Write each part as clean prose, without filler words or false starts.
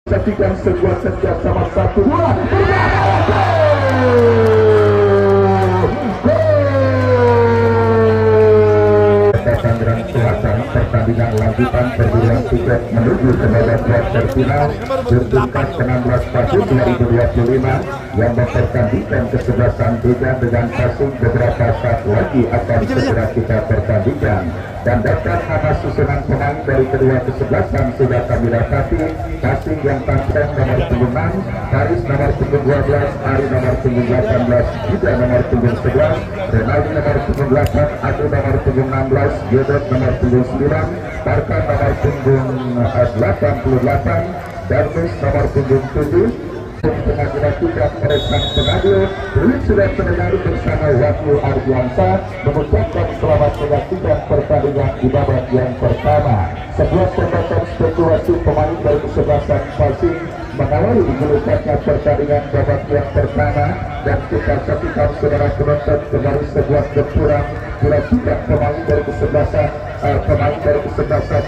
saksikan sebuah kerja sama 1-2 Tangerang Selatan. Pertandingan lanjutan perguruan tiket menuju ke babak kuarter final bertingkat ke-16 tahun 2025 yang mempertandingkan kesebelasan Bejan dengan passing beberapa saat lagi akan segera kita pertandingkan. Dan daftar nama susunan pemain dari kedua kesebelasan sudah kami dapati. Passing yang tampil nomor punggung 6, Haris nomor punggung 12, Ari nomor punggung 18, juga nomor punggung 11, Renaldi nomor punggung 8, Adu nomor punggung 16, Yodot nomor punggung 9, Tarkan nomor punggung 88, Darmus nomor punggung 7. Tengah dilakukan oleh sang pengadil. Belum sudah terdengar bersama Wakil Ardiansa mengucapkan selamat menyaksikan pertandingan di babak yang pertama. Sebuah tembakan spekulasi pemain dari kesebelasan passing mengawali digelukannya pertandingan babak yang pertama, dan kita saksikan saudara penonton kembali sebuah gempuran dilakukan pemain dari kesebelasan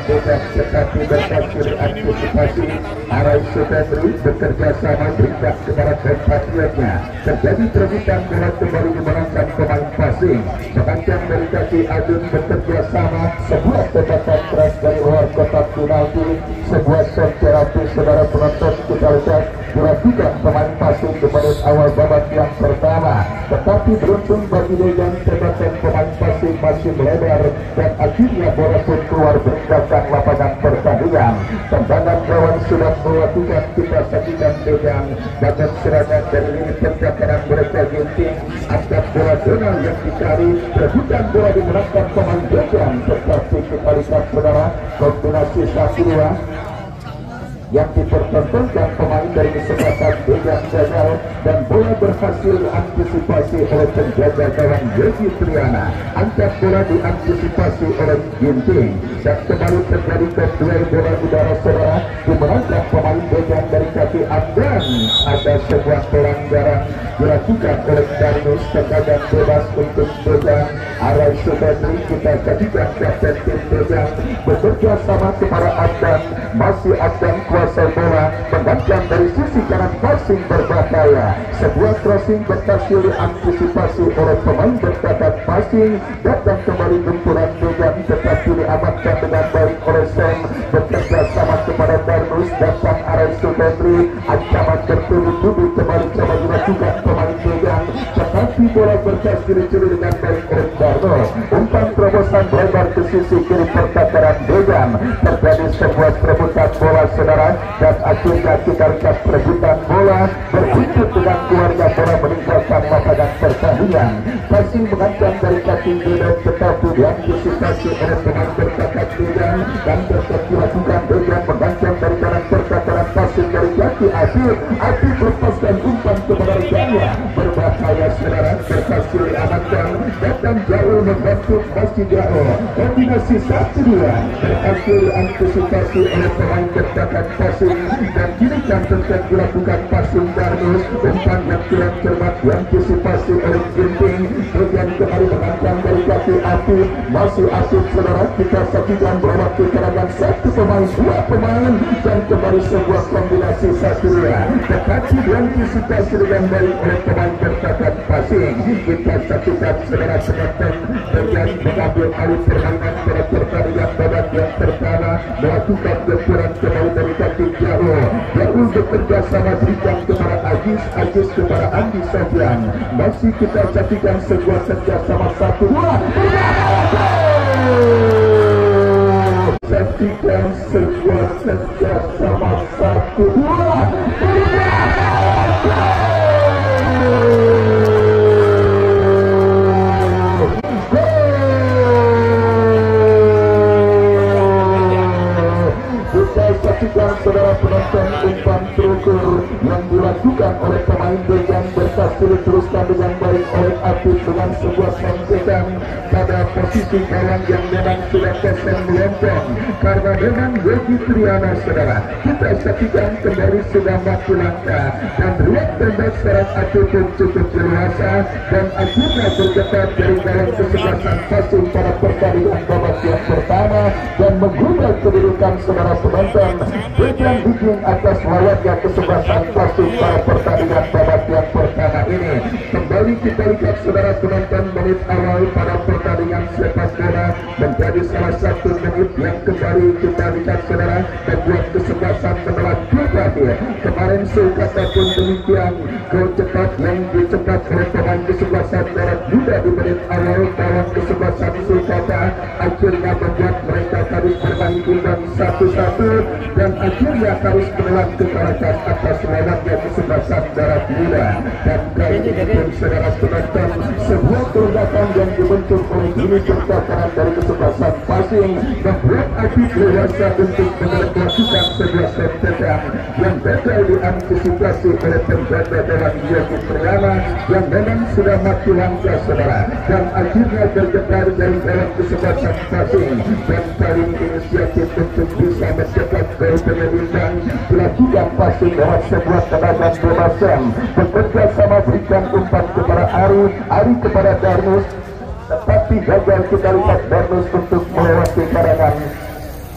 Bejan, tetapi berhasil antisipasi. Arai Supendri bekerja sama berikan kepada compatriotnya. Terjadi perebutan bola kembali dimenangkan pemain passing. Mengancam dari kaki Adun bekerja sama. Sebuah tembakan keras dari luar kotak penalti. Sebuah shot terapi saudara penonton kita lihat dilakukan pemain passing di menit awal babak yang pertama. Tetapi beruntung bagi Bejan, tembakan pemain passing masih melebar dan akhirnya bola pun keluar meninggalkan lapangan pertandingan. Tendangan lawan sudah melakukan, kita saksikan Bejan bagian serangan dari lini pertahanan mereka ginting. Angkat bola Donald yang dicari, perebutan bola dimenangkan pemain Bejan, tetapi kita lihat saudara kombinasi 1-2 yang dipertontonkan pemain dari kesebelasan Bejan gagal dan bola berhasil diantisipasi oleh penjaga gawang Yogi Triana. Angkat bola diantisipasi oleh Ginting dan kembali terjadi duel bola udara saudara dimenangkan pemain Bejan dari kaki Abdan. Ada sebuah pelanggaran dilakukan oleh Darnus, tendangan bebas untuk Bejan. Arai Supendri kita jadikan kapten tim Bejan bekerja sama kepada Abdan. Masih Abdan kuasai bola, mengancam dari sisi kanan, passing berbahaya. Sebuah crossing berhasil diantisipasi oleh pemain berbakat passing. Datang kembali gempuran Bejan, tetapi diamankan dengan baik oleh Sam. Bekerja sama kepada Darnus, datang Arai Supendri. Ancaman bertubi-tubi kembali coba dilakukan pemain Bejan, tetapi bola berhasil dicuri dengan baik oleh Darnus. Umpan terobosan lebar ke sisi kiri pertahanan Bejan. Terjadi sebuah perebutan bola saudara, dan akhirnya kita lihat perebutan bola berbuntut dengan keluarga bola meninggalkan lapangan pertandingan. Passing mengancam dari kaki Bejan, tetapi diantisipasi oleh pemain berbakat Bejan dan tetap dilakukan. Bejan mengancam dari kanan pertahanan, passing dari kaki Asif. Asif lepaskan umpan kepada rekannya, berbahaya saudara, berhasil diamankan. Datang jauh membantu masih jauh. Kombinasi 1-2 berhasil diantisipasi oleh pemain berbakat passing, dan kini kan tetap dilakukan passing Darnus. Umpan yang kurang cermat diantisipasi oleh Ginting. Bejan kembali mengancam dari kaki Asif. Masih Asif saudara, kita saksikan berawak keterangan satu pemain, dua pemain, dan kembali sebuah kombinasi 1-2 tetapi diantisipasi dengan baik oleh pemain berbakat passing. Kita saksikan saudara penonton Bejan mengambil alih permainan pada pertandingan babak yang pertama, melakukan gempuran kembali dari kaki jauh. Jauh bekerja sama berikan kepada Agis kepada Andi Sofian. Masih kita saksikan sebuah kerjasama 1-2. Saksikan sebuah kerjasama 1-2. Saksikan saudara penonton umpan terukur yang dilakukan oleh pemain Bejan berhasil diteruskan dengan baik oleh Apit dengan sebuah sentuhan pada posisi gawang yang memang sudah kosong melompong karena memang Yogi Triana saudara. Kita saksikan kembali sudah mati langkah dan ruang tembak syarat api pun cukup leluasa dan akhirnya bergetar dari gawang kesebelasan pasung pada pertandingan babak yang pertama dan mengubah kedudukan saudara penonton dengan bikin atas layaknya kesebelasan pasung pada pertandingan babak yang pertama ini. Kembali kita lihat saudara penonton, menit awal pada pertandingan sepak bola menjadi salah satu menit yang kembali kita lihat saudara membuat kesebelasan menelan terakhir. Kemarin Sulkata pun demikian, gol cepat yang dicetak oleh pemain kesebelasan barat juga di menit awal dalam kesebelasan Sulkata akhirnya membuat mereka harus bermain imbang 1-1 dan akhirnya harus menelan kekalahan atas lawannya kesebelasan barat muda. Dan kali ini pun saudara penonton, sebuah pergerakan yang dibentuk oleh ini pertakaran dari kesebelasan pasing membuat Apip dewasa untuk melakukan sebuah tendangan yang gagal diantisipasi oleh penjaga gawang Yogi Triana yang memang sudah mati langkah saudara dan akhirnya bergetar dari gawang kesebelasan pasing dan paling inisiatif untuk bisa mencetak gol penyelidikan dilakukan pasing lewat sebuah tendangan bebasan bekerja sama berikan umpan kepada Ari kepada Darmus, tetapi gagal kita lihat Darmus untuk melewati karangan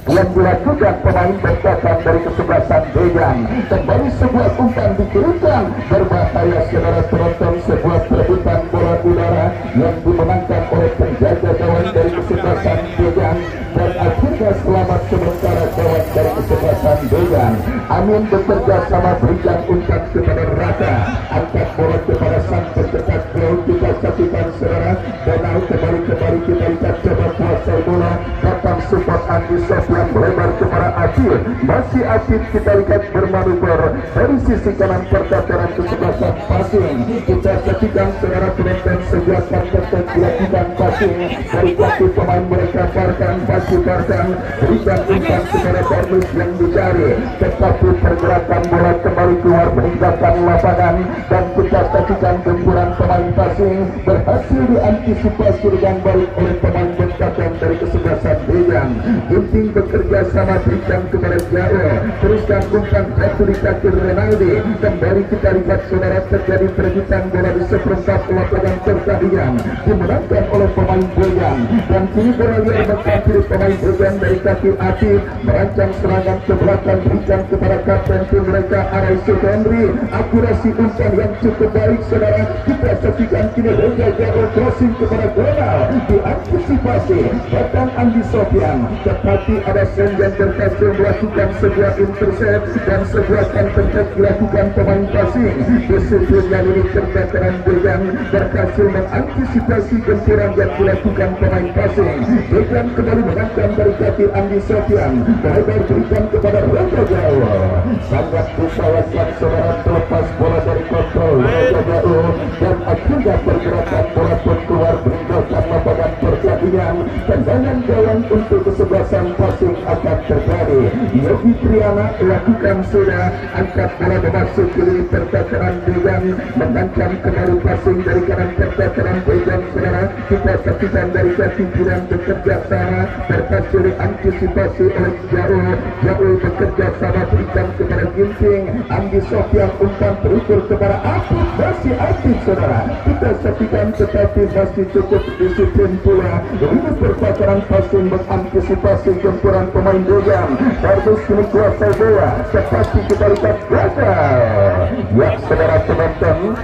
yang dilakukan pemain bertahan dari kesebelasan Dejan. Kembali sebuah umpan dikirimkan berbahaya saudara penonton, sebuah perebutan bola udara yang dimenangkan oleh penjaga gawang dari kesebelasan Dejan dan akhirnya selamat sementara gawang dari kesebelasan Dejan. Amin bekerja sama berikan umpan kepada Raka, angkat bola kepada sang pencetak gol. Kita saksikan saudara Donau kembali kita lihat coba kuasai bola, datang support Andi yang melebar kepada Atif. Masih Atif kita lihat bermanuver dari sisi kanan pertakaran kesebelasan pasing. Kita saksikan saudara penonton sebuah counter dilakukan pasing dari kaki pemain mereka Farkan berikan umpan kepada Darmus yang dicari, tetapi pergerakan bola kembali keluar meninggalkan lapangan dan kita saksikan gempuran pemain pasing berhasil diantisipasi dengan baik oleh pemain bertahan dari kesebelasan Dejan. Gunting bekerja sama berikan kepada Jaro, teruskan umpan jatuh di kaki Renaldi. Kembali kita lihat saudara terjadi perebutan bola di seperempat lapangan pertandingan dimenangkan oleh pemain Boyan dan kini bola liar menghampiri pemain Boyan dari kaki Atif merancang serangan ke belakang berikan kepada kapten tim mereka Araisu Henry. Akurasi umpan yang cukup baik saudara, kita saksikan kini Roja Jaro crossing kepada Donal diantisipasi datang Andi Sofian, tetapi ada Senjan berhasil melakukan sebuah intercept dan sebuah counter dilakukan pemain pasing. Disebutnya ini pergerakan Dejan berhasil mengantisipasi gempuran yang dilakukan pemain pasing. Dejan kembali menangkan dari kaki Andi Sofian, lebar berikan kepada Roja Jaro. Sangat usahakan saudara terlepas bola dari kontrol Roja Jaro dan akhirnya pergerakan bola pun keluar meninggalkan lapangan pertandingan. Tendangan gawang untuk kesebelasan pasing akan terjadi. Yogi Triana lakukan sudah, angkat bola bermasuk kiri pertakaran Dejan, mengancam kembali pasing dari kanan pertakaran Dejan saudara. Kita saksikan dari kaki kiri bekerja sama berhasil diantisipasi oleh Jaro bekerja sama berikan kepada Ginting. Andi Sofian umpan terukur kepada Atif, masih Atif saudara. Kita saksikan tetapi masih cukup disiplin pula. Ini pertakaran pasing mengantisipasi gempuran pemain Dejan. Darmus kini kuasai bola, tetapi kita lihat gagal. Ya saudara penonton,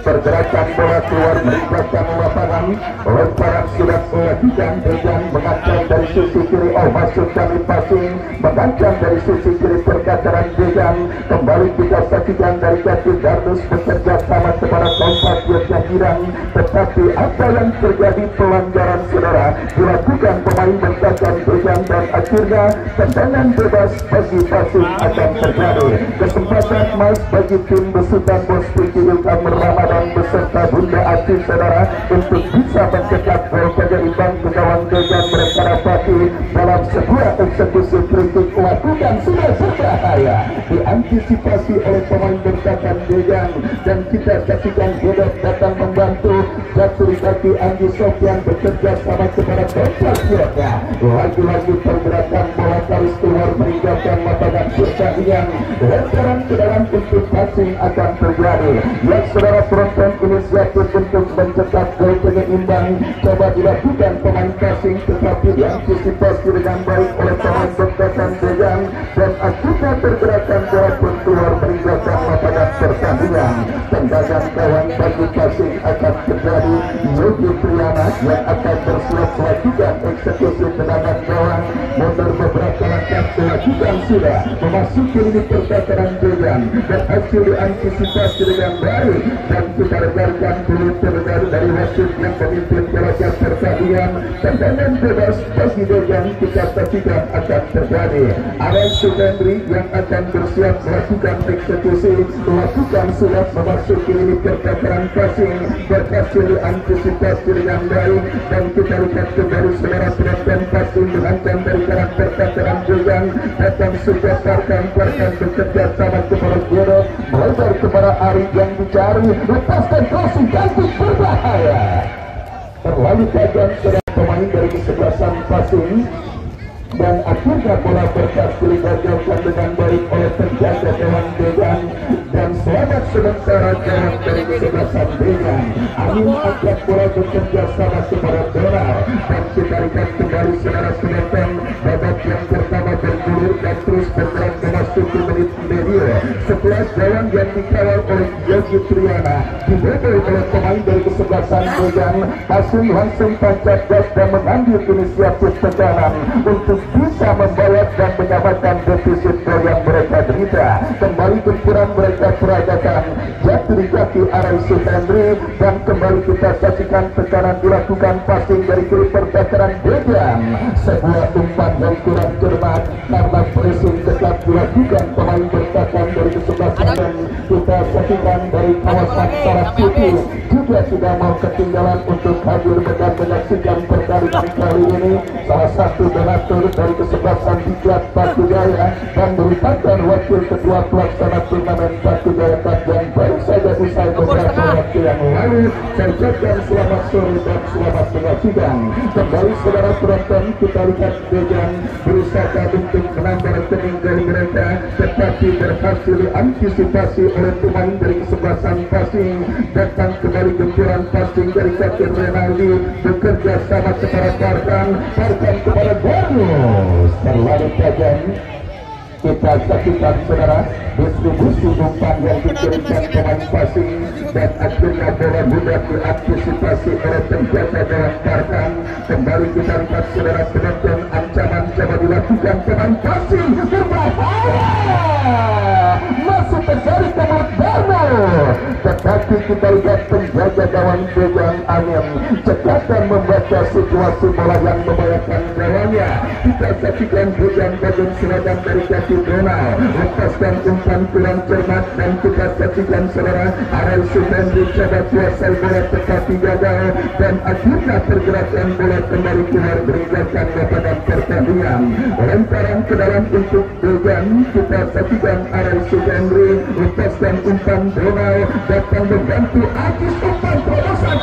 pergerakan bola keluar meninggalkan lapangan. Lemparan sudah dilakukan Dejan mengancam dari sisi kiri, masuk kali passing mengancam dari sisi kiri pergerakan Dejan. Kembali kita saksikan dari kaki Darmus bekerja sama kepada Kompas Yogyakarta, tetapi apa yang terjadi pelanggaran saudara dilakukan pemain bertahan Dejan dan akhirnya tendangan bebas bagi passing akan terjadi. Kesempatan emas bagi tim besutan Bos Piki Wilkamer Ramadan Arang beserta Bunda Aci saudara untuk bisa mencetak gol penyeimbang ke gawang Dejan. Mereka dapati dalam sebuah eksekusi kritik lakukan sudah berbahaya diantisipasi oleh pemain bertahan Dejan, dan kita saksikan Godot datang membantu. Jatuh kaki Andi Sofyan bekerja sama kepada Kompas Yoga. Lagi-lagi pergerakan bola taris keluar meninggalkan lapangan pertandingan. Lemparan ke dalam untuk passing akan terjadi. Yang saudara penonton inisiatif untuk mencetak gol penyeimbang coba dilakukan pemain passing, tetapi diantisipasi dengan baik oleh pemain bertahan Dejan, dan akibat pergerakan bola pun keluar meninggalkan lapangan pertandingan. Tendangan kawan bagi passing akan terjadi. Yogi Triana yang akan bersiap melakukan eksekusi tendangan gawang. Mundur beberapa langkah melakukan sudah memasuki lini pertahanan Dejan, dan hasil diantisipasi dengan baik, dan kita dengarkan dulu terdengar dari wasit yang memimpin pelajar pertandingan. Tendangan bebas bagi Dejan kita saksikan akan terjadi. Aran Sukendri yang akan bersiap melakukan eksekusi melakukan sudah memasuki lini pertahanan passing, berhasil diantisipasi dengan baik, dan kita lihat kembali saudara penonton passing dihantam dari kanan pertahanan Dejan. Datang sudah Tarkan bekerja sama kepada Godot, melebar kepada Ari yang dicari, lepaskan crossing ganti berbahaya. Terlalu tajam saudara pemain dari kesebelasan passing, dan akhirnya bola berhasil digagalkan dengan baik oleh penjaga gawang Dejan, dan selamat sementara gawang dari kesebelasan Dejan. Amin angkat bola bekerja sama kepada Donald, dan kita lihat kembali saudara penonton babak yang pertama bergulir dan terus bergerak memasuki menit medio. Setelah gawang yang dikawal oleh Yogi Triana dibobol oleh pemain dari kesebelasan Dejan, Asun langsung tancap gas dan mengambil inisiatif tekanan untuk bisa membalas dan menyamakan defisit gol yang mereka derita. Kembali gempuran mereka peragakan jatuh di kaki Arai Sukendri, dan kembali kita saksikan tekanan dilakukan passing dari kiri pertahanan Dejan. Sebuah umpan yang kurang cermat karena pressing tetap dilakukan pemain bertahan dari kesebelasan. Kita saksikan dari kawasan Sarap Putih juga sudah mau ketinggalan untuk hadir dan menyaksikan pertandingan kali ini. Salah satu donatur dari kesebelasan Diklat Batu Jaya dan merupakan wakil ketua pelaksana turnamen Batu Jaya yang baru saja usai beberapa waktu yang lalu. Saya ucapkan selamat sore dan selamat menyaksikan. Kembali saudara penonton, kita lihat Dejan berusaha untuk menambah rekening gol mereka, tetapi berhasil diantisipasi oleh pemain dari kesebelasan passing. Datang kembali gempuran passing dari Kapten Renaldi, bekerja sama kepada Tarkan kepada bonus. Terlalu tajam. Kita saksikan saudara distribusi umpan yang dikirimkan pemain passing, dan akhirnya bola mudah diantisipasi oleh penjaga gawang Tarkan. Kembali kita lihat saudara penonton, ancaman coba dilakukan pemain passing berbahaya, masih terjadi ke mulut Darno, tetapi kita lihat penjaga gawang Dejan Amin cekatan membaca situasi bola yang membahayakan gawangnya. Kita saksikan Dejan bagian seragam dari kaki Donald, lepaskan umpan kurang cermat, dan kita saksikan saudara Arai Sukendri coba kuasai bola tetapi gagal, dan akhirnya pergerakan bola kembali keluar meninggalkan lapangan pertandingan. Lemparan ke dalam untuk Dejan, kita saksikan Arai Sukendri lepaskan umpan Donald, datang membantu Ajis umpan terobosan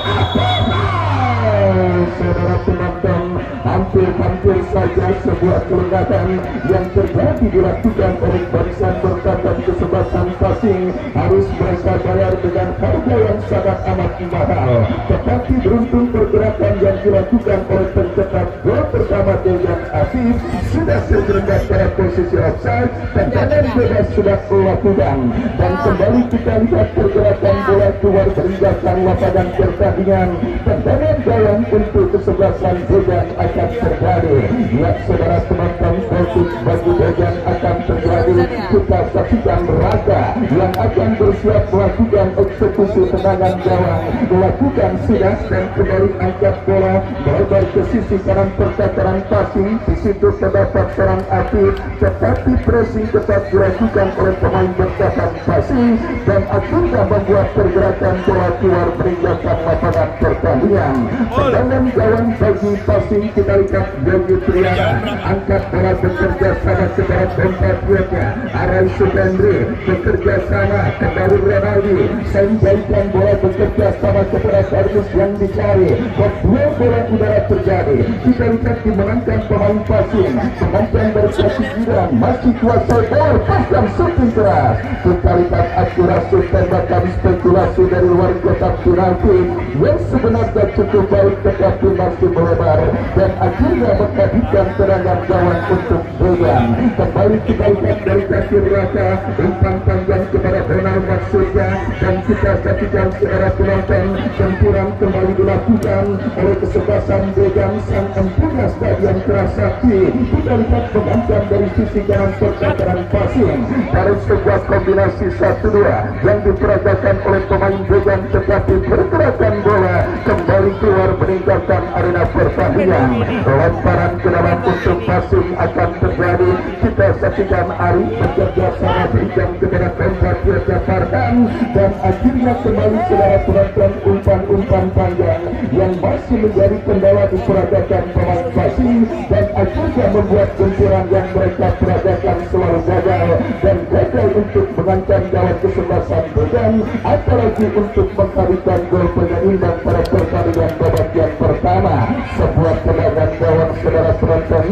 saudara penonton. Hampir saja sebuah kelengahan yang terjadi dilakukan oleh barisan bertahan kesebelasan passing. Harus mereka bayar dengan harga yang sangat amat mahal, tetapi beruntung pergerakan yang dilakukan oleh pencetak gol pertama Dejan Afif sudah terjerat pada posisi offside. Tendangan bebas sudah dilakukan, dan kembali kita lihat pergerakan bola keluar meninggalkan lapangan pertandingan. Tendangan gawang untuk kesebelasan Dejan akan terjadi. Lihat saudara penonton, fokus bagi Dejan akan terjadi. Kita saksikan Raga yang akan bersiap melakukan eksekusi tendangan gawang. Melakukan sudah, dan kembali angkat bola melebar ke sisi kanan pertahanan pergerakan passing. Di situ terdapat serang api, tetapi pressing tetap dilakukan oleh pemain bertahan passing dan akhirnya membuat pergerakan bola keluar meninggalkan lapangan pertandingan. Tendangan gawang bagi passing, kita lihat Yogi Triana angkat bola bekerja sama kepada compatriotnya Arai Supendri, bekerja sama kembali Renaldi, sembaikan bola bekerja sama kepada Kardus yang dicari. Kedua bola udara terjadi, kita lihat dimenangkan pemain passing. Penonton berkasih giliran masih kuasai bola, pasang shooting keras. Kita lihat akurasi tembakan spekulasi dari luar kotak penalti yang sebenarnya cukup baik tetapi masih melebar dan akhirnya menghabiskan serangan gawang untuk Boyan. Kembali kita lihat dari kaki Raka, umpan panjang kepada Donald maksudnya, dan kita saksikan secara penonton campuran kembali dilakukan oleh kesebelasan Boyan sang empunya stadion Kerasakti. Kita lihat pengancam dari sisi kanan pertahanan passing dari sebuah kombinasi 1-2 yang diperagakan oleh pemain Boyan, tetapi pergerakan bola kembali keluar meninggalkan arena pertandingan. Lemparan ke dalam untuk passing akan terjadi. Kita saksikan Ari bekerja sama berikan kepada compatriotnya Farhan dan akhirnya kembali saudara penonton umpan-umpan panjang yang masih menjadi kendala diperagakan pemain passing dan akhirnya membuat benturan yang mereka peragakan selalu gagal dan gagal untuk mengancam gawang kesebelasan Boyan, apalagi untuk menghadirkan gol penyeimbang pada pertandingan babak yang pertama. Sebuah tendangan gawang saudara penonton,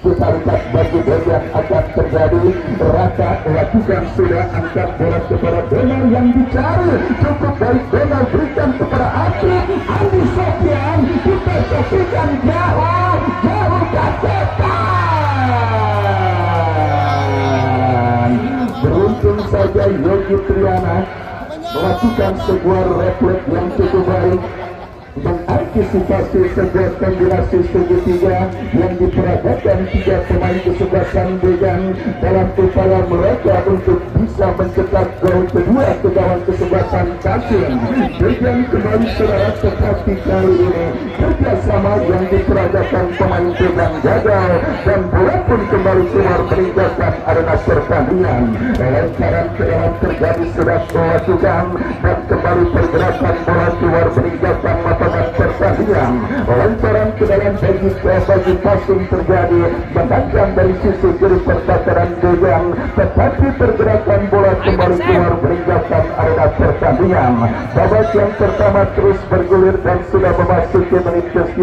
kita lihat bagi Boyan akan terjadi. Raka lakukan sudah angkat bola kepada Donald yang dicari, cukup baik Donald berikan kepada Andi Sofian. Kita saksikan jauh kacetan. Beruntung saja Yogi Triana melakukan sebuah refleks yang cukup baik mengantisipasi sebuah kombinasi segitiga yang diperagakan tiga pemain kesebelasan Boyan dalam upaya mereka untuk bisa mencetak gol kedua ke gawang kesebelasan Kasim. Boyan kembali saudara, tetapi kali ini kerjasama yang diperagakan pemain Boyan gagal dan bola pun kembali keluar meninggalkan arena pertandingan. Lemparan ke dalam terjadi sudah dilakukan dan kembali pergerakan bola keluar meninggalkan lapangan pertandingan. Lemparan ke dalam bagi passing terjadi mengancam dari sisi kiri pertahanan Boyan, tetapi pergerakan bola kembali keluar meninggalkan arena pertandingan. Babak yang pertama terus bergulir dan sudah memasuki menit ke-9.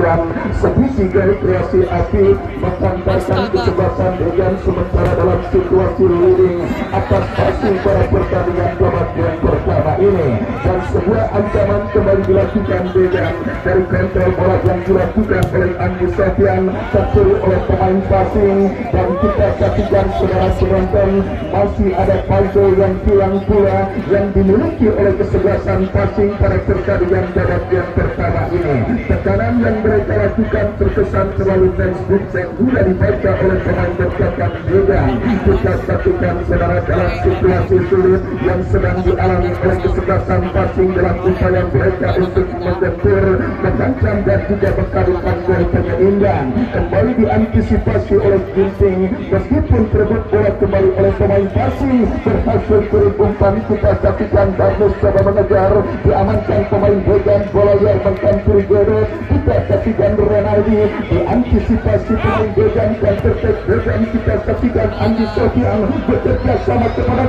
Segitiga kreasi api menghantarkan kesebelasan Boyan sementara dalam situasi leading atas passing pada pertandingan babak yang pertama ini, dan sebuah ancaman kembali dilakukan Boyan dari kontrol bola yang dilakukan oleh Andi Sofian, tercuri oleh pemain passing, dan kita saksikan saudara penonton masih ada puzzle yang hilang pula yang dimiliki oleh kesebelasan passing pada pertandingan babak yang pertama ini. Tekanan yang mereka lakukan terkesan terlalu textbook dan mudah dibaca oleh pemain bertahan Boyan. Kita saksikan saudara dalam situasi sulit yang sedang dialami oleh kesebelasan passing dalam upaya mereka untuk mengejar, mengancam dan juga menghadirkan gol penyeimbang. Kembali diantisipasi oleh Ginting, meskipun perebut bola kembali oleh pemain passing berhasil kirim umpan. Kita saksikan Darmus coba mengejar, diamankan pemain Boyan, bola yang mengkampuri Gede. Kita saksikan Renaldi, diantisipasi pemain Boyan dan tertek Boyan. Kita saksikan Andi Sofian bekerja sama kepada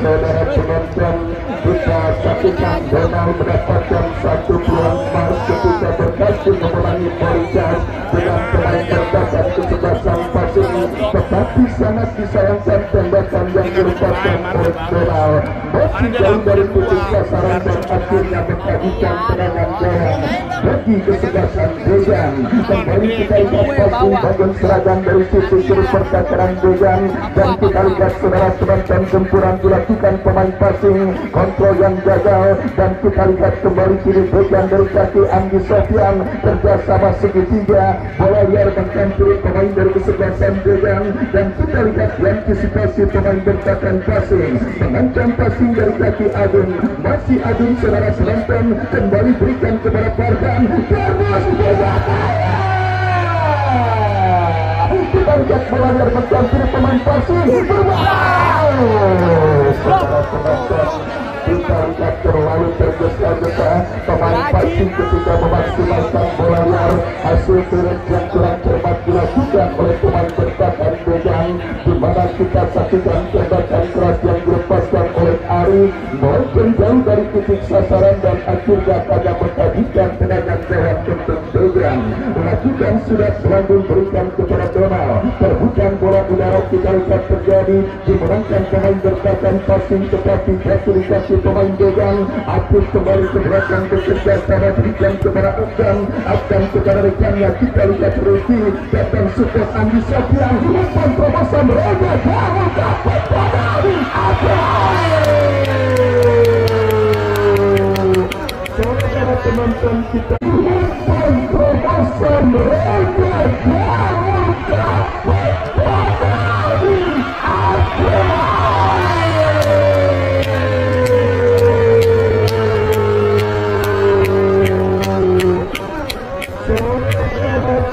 saudara penonton, kita saksikan Donald mendapatkan satu peluang emas ketika berhasil memenangi Boricas dengan pemain bertahan kesebelasan passing, tetapi sangat disayangkan tembakan yang dilepaskan oleh Donald masih jauh dari titik sasaran dan akhirnya menghabiskan serangan gawang bagi kesebelasan Boyan. Kembali kita lihat passing bagian serangan dari sisi kiri pertahanan Boyan, dan kita lihat saudara penonton gempuran dilakukan pemain passing, kontrol yang gagal, dan kita lihat kembali kiri Boyan dari kaki Andi Sofian kerjasama segitiga, bola liar mengkampuri pemain dari kesebelasan Degan, dan kita lihat antisipasi pemain bertahan passing, mengancam passing dari kaki Agung, masih Agung saudara penonton, kembali berikan kepada Farhan, Farhan kita lihat melanggar betul kiri pemain passing, saudara penonton, kita lihat terlalu tergesa-gesa pemain passing ketika memaksimalkan bola liar, hasil turun yang kurang cermat dilakukan oleh pemain bertahan Degan, di mana kita saksikan tembakan keras yang dilepaskan oleh Ari melenceng jauh dari titik sasaran dan akhirnya pada menghabiskan tenaga jawab untuk Degan. Lakukan sudah melambung berikan kepada Donald, terbukan bola udara kita lihat terjadi, dimenangkan pemain bertahan passing tetapi jatuh di kaki pemain Degan. Aktif kembali ke belakang bekerja sama berikan kepada Aksan kepada rekannya, kita lihat Ruki datang support Andi Sofian, umpan terobosan mereka kamu dapat dari saudara penonton kita, umpan terobosan mereka kamu dapat dari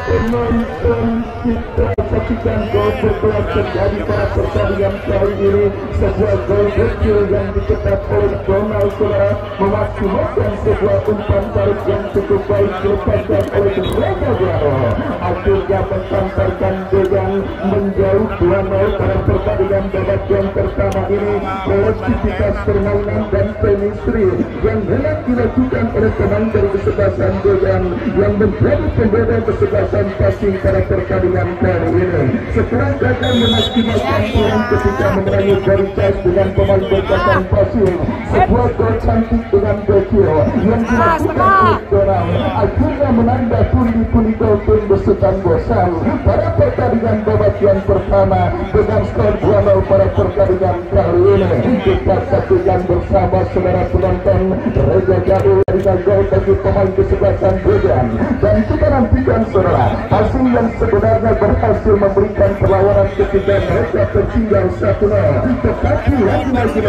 penonton kita saksikan gol berkelas terjadi pada pertandingan kali ini, sebuah gol kecil yang dicetak oleh Donald saudara, memaksimalkan sebuah umpan tarik yang cukup baik dilepaskan oleh Reza Jaro, akhirnya mengantarkan Degan menjauh 2-0 pada pertandingan babak yang pertama ini. Kolektivitas permainan dan chemistry yang memang dilakukan oleh pemain dari kesebelasan Degan yang menjadi pembeda kesebelasan passing pada pertandingan kali ini. Setelah gagal memaksimalkan peluang ketika memerangi dari Chas dengan pemain bertahan passing, sebuah gol cantik dengan Bekir yang dilakukan oleh Donald akhirnya menambah pundi-pundi gol tim besutan bosan pada pertandingan babak yang pertama dengan skor 2-0 pada pertandingan kali ini. Kita saksikan bersama saudara penonton Reza Jaro dari gol bagi pemain kesebelasan Degan, dan kita nantikan saudara hasil yang sebenarnya berhasil memberikan perlawanan ketika mereka tertinggal 1-0, tetapi lagi-lagi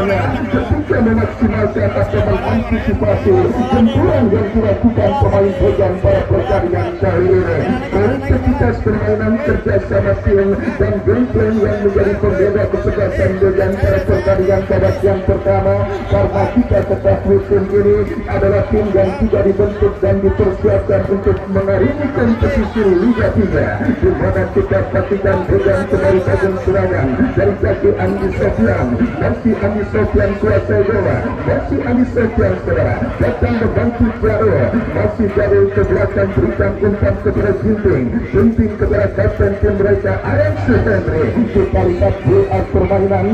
ketika memaksimalkan atau mengantisipasi gempuran yang dilakukan pemain Degan pada pertandingan kali ini. Kolektivitas permainan kerjasama tim dan gameplay yang menjadi pembeda kesebelasan Degan pada pertandingan babak yang pertama, karena kita ketahui tim ini adalah tim yang juga dibentuk dan dipersiapkan untuk mengarungi kompetisi Liga 3, di mana kita saksikan Degan kembali tajam serangan dari kaki Andi Sofian, masih Andi Sofian kuasai bola, masih Andi Sofian saudara datang membantu Jaro, masih Jaro ke belakang berikan umpan kepada Ginting kepada kapten tim mereka Aren Suhendri. Kita lihat buat permainan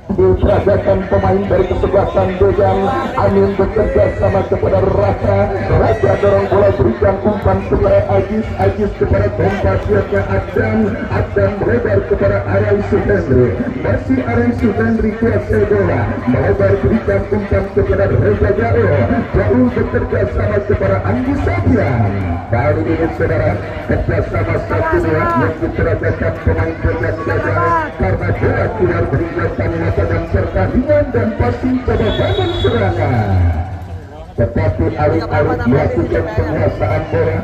diperagakan pemain dari kesebelasan Degan. Amin bekerja sama kepada Raja dorong bola berikan umpan kepada Agis kepada Kompasiatnya Adam melebar kepada Aren Suhendri, masih Aren Suhendri kuasai bola, melebar berikan umpan kepada Reza Jaro, jauh bekerja sama kepada Andi Sofian. Kali ini saudara kerjasama 1-2 yang diperagakan pemain Degan karena bola keluar berikan dan pertandingan dan pasti coba bangun serangan, tetapi alih-alih melakukan penguasaan bola,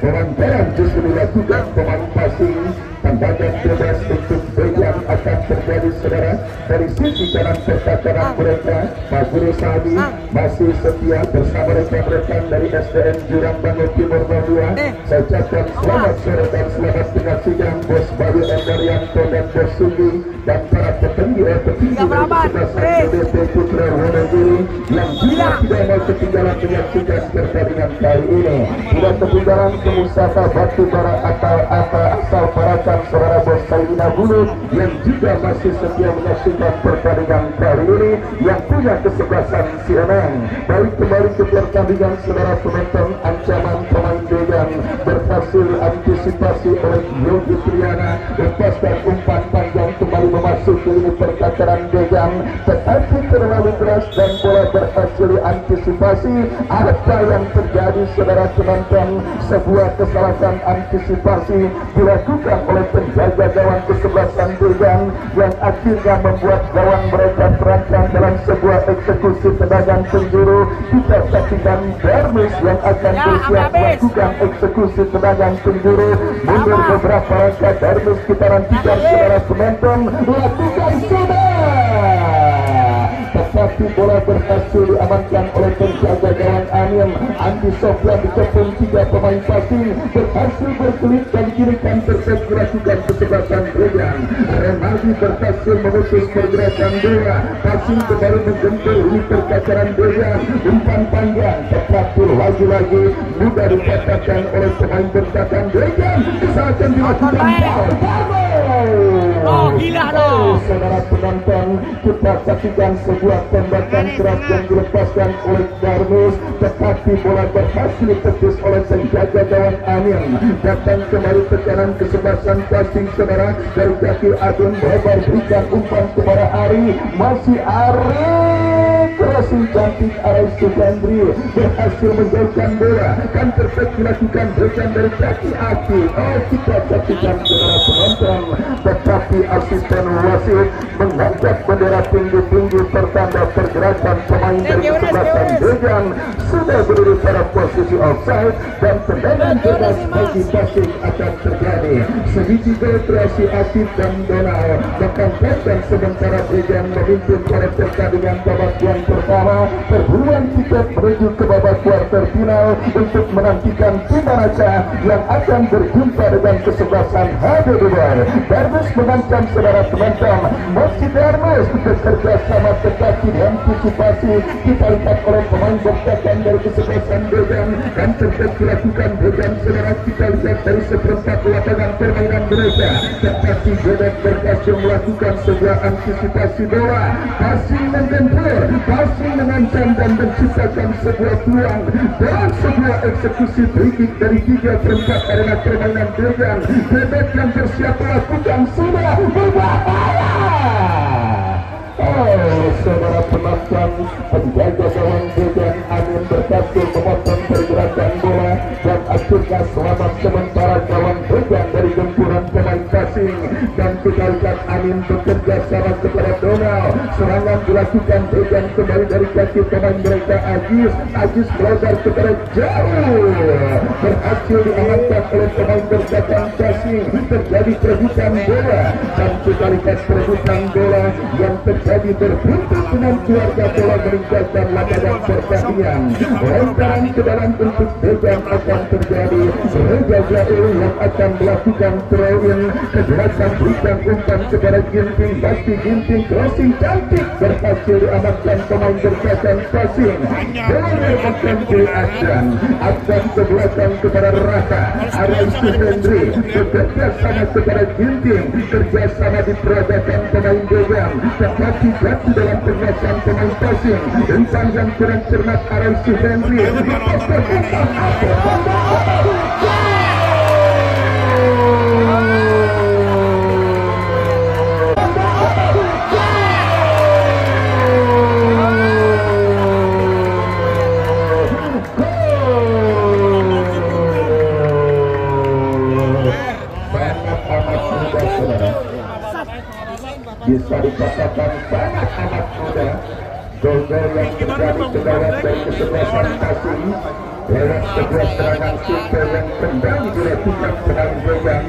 pelanggaran justru dilakukan pemain passing. Tendangan bebas untuk Degan akan terjadi saudara dari sisi kanan pertahanan mereka. Pak Guru Sadi masih setia bersama rekan-rekan dari SDN Jurang Bangor Timur 2. Saya ucapkan selamat sore dan selamat menyaksikan Bos Bayu Endarianto dan Bos Sugi dan para petinggi dari kesebelasan BDP Putra Wonogiri yang juga tidak mau ketinggalan menyaksikan pertandingan kali ini. Tidak ketinggalan Kemusaka Batubara atau asal Parakan saudara Bos Saidina Bulu yang juga masih setia menyaksikan pertandingan kali ini yang punya kesebelasan CNN. Baik, kembali ke pertandingan saudara penonton, ancaman pemain Degan berhasil antisipasi oleh Yogi Triana, lepaskan umpan panjang kembali memasuki lini pertahanan Degan, tetapi terlalu keras dan bola berhasil diantisipasi. Apa yang terjadi saudara penonton? Sebuah kesalahan antisipasi dilakukan oleh penjaga gawang kesebelasan Degan yang akhirnya membuat gawang mereka terancam dalam sebuah eksekusi tendangan penjuru. Kita saksikan Darmus yang akan bersiap melakukan eksekusi tendangan penjuru. Mundur beberapa langkah Darmus, kita nantikan saudara penonton, lakukan sudah. Tetapi bola berhasil diamankan oleh penjaga gawang Amin. Andi Sofyan dikepung 3 pemain passing, berhasil berkelit dan kiri counter attack dilakukan kesebelasan Degan. Remadi berhasil memutus pergerakan bola, passing kembali menggempur di perkacaran Degan. Umpan panjang, tetapi lagi-lagi mudah dikatakan oleh pemain bertahan Degan. Kesalahan dilakukan gila dong. Saudara penonton, kita saksikan sebuah tembakan keras yang dilepaskan oleh Darmus, tetapi bola berhasil ditepis oleh penjaga gawang Amin. Datang kembali tekanan kesebelasan passing saudara dari kaki Agung, lebar berikan umpan kepada Ari, masih Ari, crossing cantik Ari Sukandri berhasil menjauhkan bola, kan terpek dilakukan berikan dari kaki Aki. Oh, kita saksikan saudara penonton, tetapi asisten wasit mengangkat bendera tinggi-tinggi pertanda pergerakan pemain dari kesebelasan Degan sudah berdiri pada posisi offside dan tendangan bebas bagi Tasik akan terjadi. Sebiji gol kreasi Asif dan Donald mengangkatkan sementara Degan memimpin pada pertandingan babak yang pertama. Perburuan tiket menuju ke babak kuarter final untuk menantikan tim manakah yang akan berjumpa dengan kesebelasan HD2. Darmus mengancam saudara penonton, masih Darmus bekerja sama tetapi diantisipasi kita lihat oleh pemain bertahan dari kesebelasan Degan dan terus dilakukan Degan. Saudara kita lihat dari seperempat lapangan permainan mereka, tetapi Degan berhasil melakukan sebuah antisipasi bola, passing menggempur, passing mengancam dan menciptakan sebuah peluang dan sebuah eksekusi free kick dari 3/4 arena permainan Degan. Bebek yang bersiap melakukan sudah berbahaya. Oh, saudara penonton, penjaga gawang Degan Amin berhasil memotong pergerakan bola dan akhirnya selamat sementara gawang Degan dari gempuran pemain passing. Dan kita lihat Amin bekerja sama kepada Donald. Serangan dilakukan Degan kembali dari kaki pemain mereka Agis. Agis melebar kepada jauh, berhasil diamankan oleh pemain bertahan passing. Terjadi perebutan bola dan kita lihat perebutan bola yang terjadi berbuntut dengan keluarga bola meninggalkan lapangan pertandingan. Lemparan ke dalam untuk Degan akan terjadi. Reza Jail yang akan melakukan throw-in ke belakang, berikan umpan kepada Ginting. Pasti Ginting crossing cantik berhasil diamankan pemain bertahan passing. Bola akan diakan ke belakang kepada Raka. Arai Suhendri bekerja sama kepada Ginting, kerjasama diperagakan pemain Degan, tetapi jatuh dalam penguasaan pemain passing. Umpan yang kurang cermat Arai Suhendri. Bisa dikatakan sangat amat mudah. Gol-gol yang terjadi ke dalam dari kesebelasan passing lewat sebuah serangan super yang kembali dilakukan pemain Degan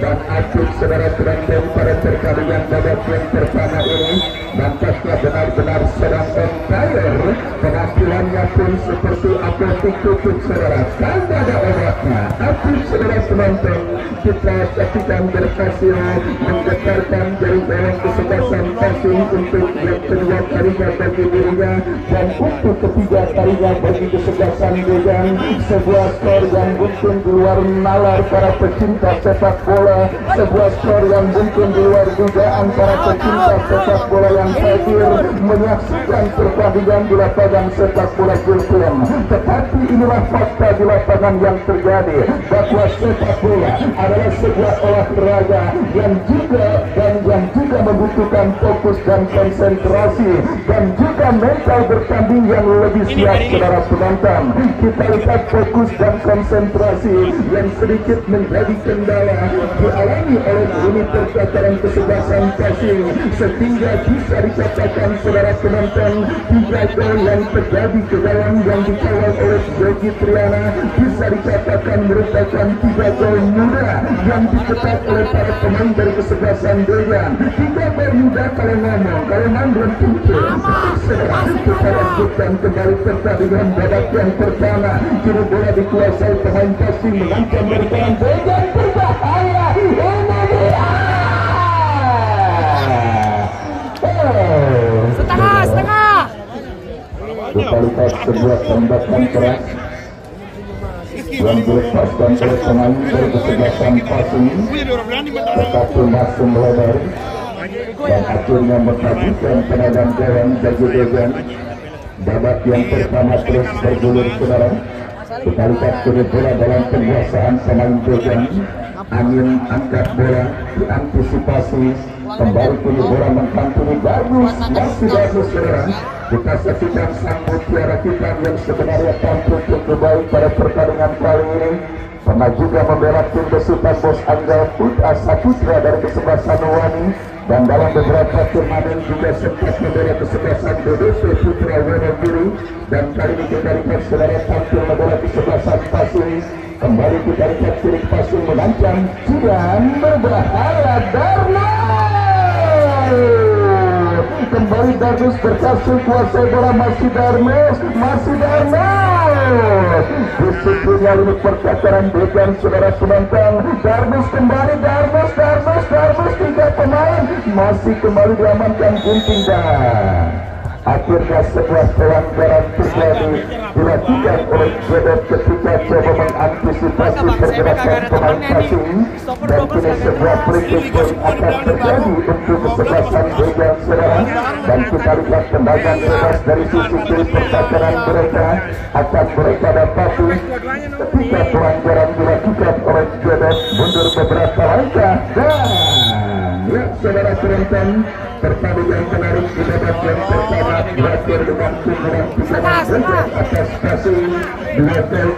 dan aktif saudara penonton pada pertandingan babak yang pertama ini. Nampaknya benar-benar sedang on fire. Penampilannya pun seperti apotek tutup saudara, tanda ada obatnya. Aktif saudara penonton, kita saksikan berhasil menggetarkan dari dalam kesebelasan passing untuk yang kedua kalinya bagi dirinya dan untuk ketiga kalinya bagi kesebelasan Degan. Sebuah skor yang untung di luar nalar para pecinta sepak bola. sebuah skor yang mungkin di luar dugaan para pecinta sepak bola yang hadir menyaksikan pertandingan di lapangan sepak bola Gultian. Tetapi inilah fakta di lapangan yang terjadi, bahwa sepak bola adalah sebuah olahraga yang juga membutuhkan fokus dan konsentrasi dan juga mental bertanding yang lebih siap, saudara penonton. Kita lihat fokus dan konsentrasi yang sedikit menjadi kendala dialami oleh unit percakapan kesebelasan passing, sehingga bisa dikatakan, saudara penonton, 3 gol yang terjadi ke dalam yang dikawal oleh Yogi Triana bisa dikatakan merupakan 3 gol muda yang diketat oleh para pemain dari kesebelasan Degan. 3 gol muda kalau ngomong, kalau main belum tentu. Saudara, kita lanjutkan kembali pertandingan babak yang pertama. Kini bola dikuasai pemain passing mengancam berjalan Degan berbahaya. Ini dia. Setengah. Kita lihat sebuah tembakan keras yang dilepaskan oleh pemain dari kesebelasan passing, tetapi masih melebar dan akhirnya mengajukan penendang gawang bagi Degan. Babak yang pertama terus bergulir, saudara. Kita lihat kini bola dalam penguasaan pemain Degan. Angin angkat bola diantisipasi, kembali kini bola mengkantuni Darmus, masih Darmus, saudara. Kita saksikan sang mutiara hitam yang sebenarnya tampil cukup baik pada pertandingan kali ini. Pernah juga membela tim besutan Bos Angga Putra Saputra dari kesebelasan Wani, dan dalam beberapa turnamen juga sempat membela kesebelasan DDC Putra Wonogiri. Dan kali ini kita lihat, saudara, tampil membela kesebelasan Pasir. Kembali kita lihat Cirik Pasir mengancam dan berbahaya. Darmus kembali, Darmus berhasil kuasai bola, masih Darmus. Disiplinnya limit percakapan Degan, saudara penonton. Darmus kembali, Darmus 3 pemain masih kembali diamankan Gunting. Dan akhirnya sebuah pelanggaran terjadi dilakukan oleh Jedot ketika coba mengantisipasi pergerakan pemain passing, dan kini sebuah free kick akan terjadi untuk kesebelasan Degan, saudara. Dan kita lihat tendangan bebas dari sisi kiri percakapan mereka akan mereka dapati ketika pelanggaran dilakukan oleh Jedot mundur beberapa langkah. Dan lihat, saudara penonton, pertandingan menarik di babak yang pertama berakhir dengan kemenangan atas passing 2 gol